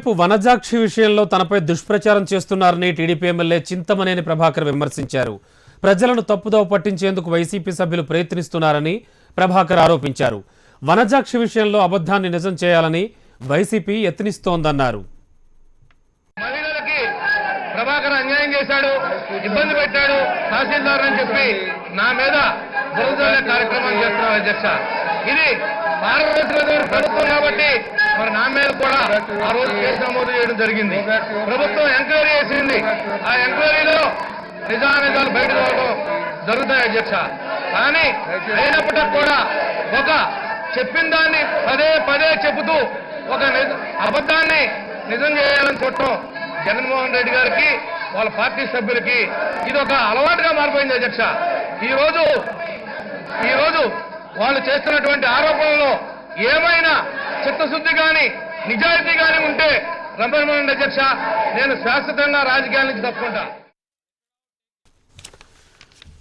మరోవైపు వనజాక్షి విషయంలో తనపై దుష్ప్రచారం చేస్తున్నారని టీడీపీ ఎమ్మెల్యే చింతమనేని ప్రభాకర్ విమర్శించారు. ప్రజలను తప్పుదోవ పట్టించేందుకు వైసీపీ సభ్యులు ప్రయత్నిస్తున్నారని ప్రభాకర్ ఆరోపించారు. వనజాక్షి విషయంలో అబద్ధాన్ని నిజం చేయాలని వైసీపీ యత్నిస్తోందన్నారు. మహిళలకి ప్రభాకర్ అన్యాయం చేశాడు, ఇబ్బంది పెట్టాడు తహసీల్దార్ అని చెప్పి నా మీద బురదజల్లే కార్యక్రమం చేస్తున్నారు అధ్యక్ష. ఇది ప్రభుత్వం కాబట్టి మరి నా మీద కూడా ఆ రోజు కేసు నమోదు చేయడం జరిగింది. ప్రభుత్వం ఎంక్వైరీ చేసింది. ఆ ఎంక్వైరీలో నిజానిజాలు బయట జరుగుతాయి అధ్యక్ష. కానీ అయినప్పటికీ కూడా ఒక చెప్పిన దాన్ని పదే పదే చెబుతూ ఒక అబద్ధాన్ని నిజం చేయాలని చూడటం జగన్మోహన్ రెడ్డి గారికి వాళ్ళ పార్టీ సభ్యులకి ఇది ఒక అలవాటుగా మారిపోయింది అధ్యక్ష. ఈ రోజు వాళ్ళు చేస్తున్నటువంటి ఆరోపణల్లో ఏమైనా చిత్తశుద్ధి కానీ నిజాయితీ కానీ ఉంటే రంపమనండి అధ్యక్ష, నేను శాశ్వతంగా రాజకీయాల నుంచి తప్పుకుంటా.